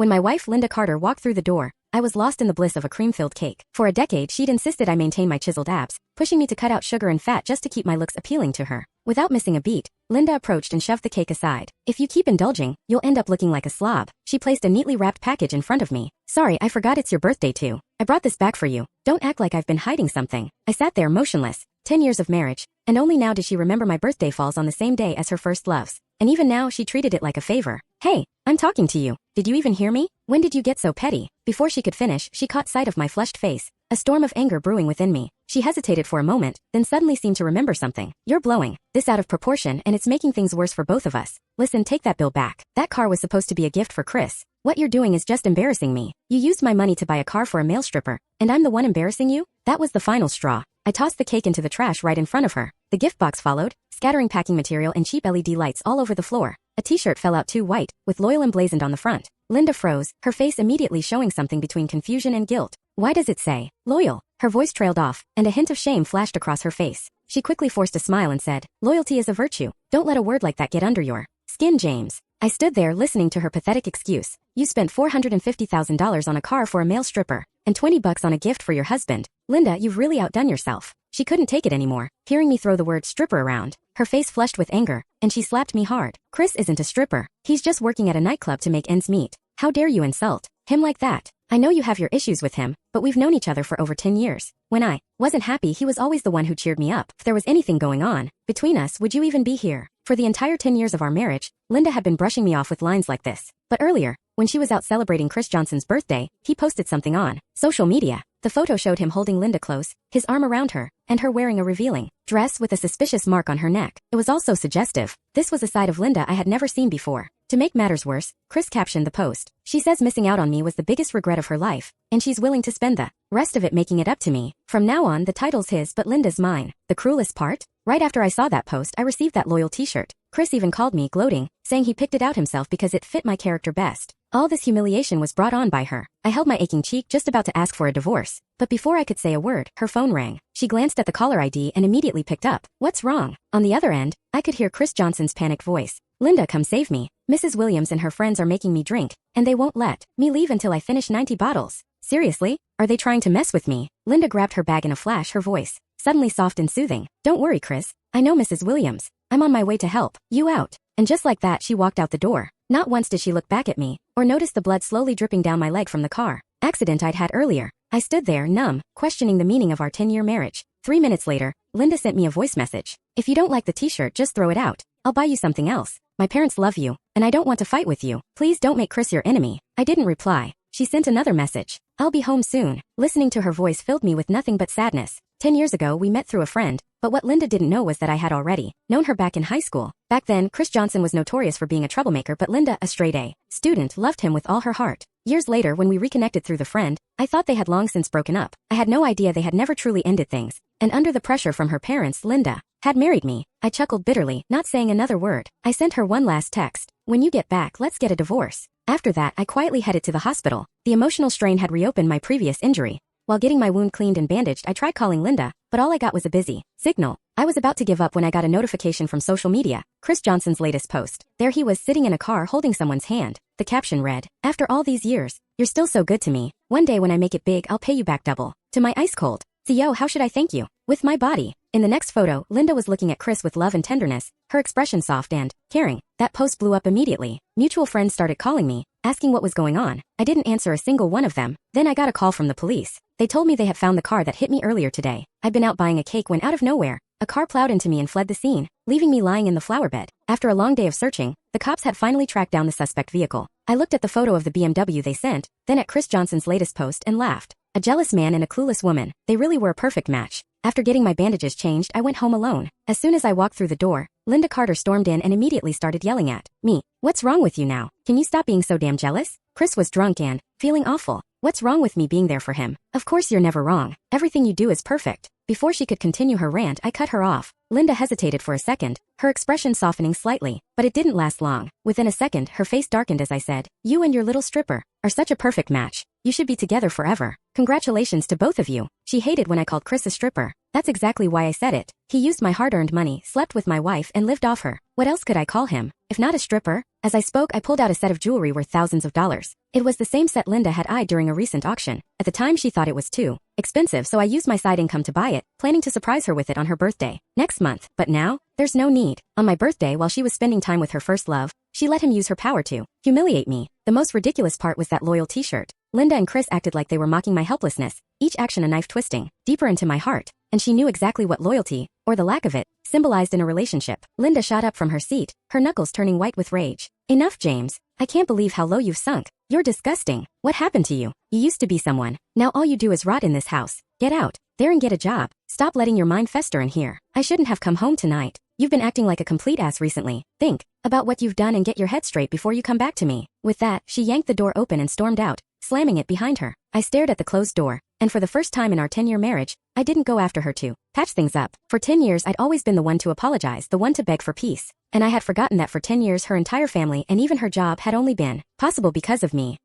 When my wife Linda Carter walked through the door, I was lost in the bliss of a cream-filled cake. For a decade she'd insisted I maintain my chiseled abs, pushing me to cut out sugar and fat just to keep my looks appealing to her. Without missing a beat, Linda approached and shoved the cake aside. "If you keep indulging, you'll end up looking like a slob." She placed a neatly wrapped package in front of me. "Sorry, I forgot it's your birthday too. I brought this back for you. Don't act like I've been hiding something." I sat there motionless. 10 years of marriage, and only now did she remember my birthday falls on the same day as her first love's. And even now she treated it like a favor. "Hey, I'm talking to you. Did you even hear me? When did you get so petty?" Before she could finish, she caught sight of my flushed face, a storm of anger brewing within me. She hesitated for a moment, then suddenly seemed to remember something. "You're blowing this out of proportion and it's making things worse for both of us. Listen, take that bill back. That car was supposed to be a gift for Chris. What you're doing is just embarrassing me. You used my money to buy a car for a male stripper, and I'm the one embarrassing you?" That was the final straw. I tossed the cake into the trash right in front of her. The gift box followed, scattering packing material and cheap LED lights all over the floor. A t-shirt fell out too white, with "Loyal" emblazoned on the front. Linda froze, her face immediately showing something between confusion and guilt. "Why does it say loyal?" Her voice trailed off, and a hint of shame flashed across her face. She quickly forced a smile and said, "Loyalty is a virtue. Don't let a word like that get under your skin, James." I stood there listening to her pathetic excuse. "You spent $450,000 on a car for a male stripper, and $20 on a gift for your husband. Linda, you've really outdone yourself." She couldn't take it anymore, hearing me throw the word stripper around. Her face flushed with anger, and she slapped me hard. "Chris isn't a stripper. He's just working at a nightclub to make ends meet. How dare you insult him like that? I know you have your issues with him, but we've known each other for over 10 years. When I wasn't happy, he was always the one who cheered me up. If there was anything going on between us, would you even be here?" For the entire 10 years of our marriage, Linda had been brushing me off with lines like this. But earlier, when she was out celebrating Chris Johnson's birthday, he posted something on social media. The photo showed him holding Linda close, his arm around her, and her wearing a revealing dress with a suspicious mark on her neck. It was also suggestive. This was a side of Linda I had never seen before. To make matters worse, Chris captioned the post. "She says missing out on me was the biggest regret of her life, and she's willing to spend the rest of it making it up to me. From now on, the title's his but Linda's mine." The cruelest part? Right after I saw that post, I received that loyal t-shirt. Chris even called me, gloating, saying he picked it out himself because it fit my character best. All this humiliation was brought on by her. I held my aching cheek, just about to ask for a divorce. But before I could say a word, her phone rang. She glanced at the caller ID and immediately picked up. "What's wrong?" On the other end, I could hear Chris Johnson's panicked voice. "Linda, come save me. Mrs. Williams and her friends are making me drink, and they won't let me leave until I finish 90 bottles. Seriously? Are they trying to mess with me?" Linda grabbed her bag in a flash, her voice suddenly soft and soothing. "Don't worry, Chris. I know Mrs. Williams. I'm on my way to help you out." And just like that, she walked out the door. Not once did she look back at me, or notice the blood slowly dripping down my leg from the car accident I'd had earlier. I stood there, numb, questioning the meaning of our 10-year marriage. 3 minutes later, Linda sent me a voice message. "If you don't like the t-shirt, just throw it out. I'll buy you something else. My parents love you, and I don't want to fight with you. Please don't make Chris your enemy." I didn't reply. She sent another message. "I'll be home soon." Listening to her voice filled me with nothing but sadness. 10 years ago we met through a friend, but what Linda didn't know was that I had already known her back in high school. Back then, Chris Johnson was notorious for being a troublemaker, but Linda, a straight-A student, loved him with all her heart. Years later, when we reconnected through the friend, I thought they had long since broken up. I had no idea they had never truly ended things, and under the pressure from her parents, Linda had married me. I chuckled bitterly, not saying another word. I sent her one last text. "When you get back, let's get a divorce." After that, I quietly headed to the hospital. The emotional strain had reopened my previous injury. While getting my wound cleaned and bandaged, I tried calling Linda, but all I got was a busy signal. I was about to give up when I got a notification from social media. Chris Johnson's latest post. There he was sitting in a car holding someone's hand. The caption read, "After all these years, you're still so good to me. One day when I make it big, I'll pay you back double." To my ice cold. "Theo, how should I thank you?" "With my body." In the next photo, Linda was looking at Chris with love and tenderness, her expression soft and caring. That post blew up immediately. Mutual friends started calling me, asking what was going on. I didn't answer a single one of them. Then I got a call from the police. They told me they had found the car that hit me earlier today. I'd been out buying a cake when out of nowhere, a car plowed into me and fled the scene, leaving me lying in the flower bed. After a long day of searching, the cops had finally tracked down the suspect vehicle. I looked at the photo of the BMW they sent, then at Chris Johnson's latest post and laughed. A jealous man and a clueless woman, they really were a perfect match. After getting my bandages changed, I went home alone. As soon as I walked through the door, Linda Carter stormed in and immediately started yelling at me. "What's wrong with you now? Can you stop being so damn jealous?" Chris was drunk and feeling awful. What's wrong with me being there for him? Of course you're never wrong. Everything you do is perfect. Before she could continue her rant, I cut her off. Linda hesitated for a second, her expression softening slightly, but it didn't last long. Within a second, her face darkened as I said, "You and your little stripper are such a perfect match. You should be together forever. Congratulations to both of you." She hated when I called Chris a stripper. That's exactly why I said it. He used my hard-earned money, slept with my wife, and lived off her. What else could I call him, if not a stripper? As I spoke, I pulled out a set of jewelry worth thousands of dollars. It was the same set Linda had eyed during a recent auction. At the time, she thought it was too expensive, so I used my side income to buy it, planning to surprise her with it on her birthday next month. But now, there's no need. On my birthday, while she was spending time with her first love, she let him use her power to humiliate me. The most ridiculous part was that loyal t-shirt. Linda and Chris acted like they were mocking my helplessness, each action a knife twisting deeper into my heart. And she knew exactly what loyalty, or the lack of it, symbolized in a relationship. Linda shot up from her seat, her knuckles turning white with rage. Enough, James. I can't believe how low you've sunk. You're disgusting. What happened to you? You used to be someone. Now all you do is rot in this house. Get out there and get a job. Stop letting your mind fester in here. I shouldn't have come home tonight. You've been acting like a complete ass recently. Think about what you've done and get your head straight before you come back to me. With that, she yanked the door open and stormed out, slamming it behind her. I stared at the closed door, and for the first time in our 10-year marriage, I didn't go after her to patch things up. For 10 years, I'd always been the one to apologize, the one to beg for peace. And I had forgotten that for 10 years, her entire family and even her job had only been possible because of me.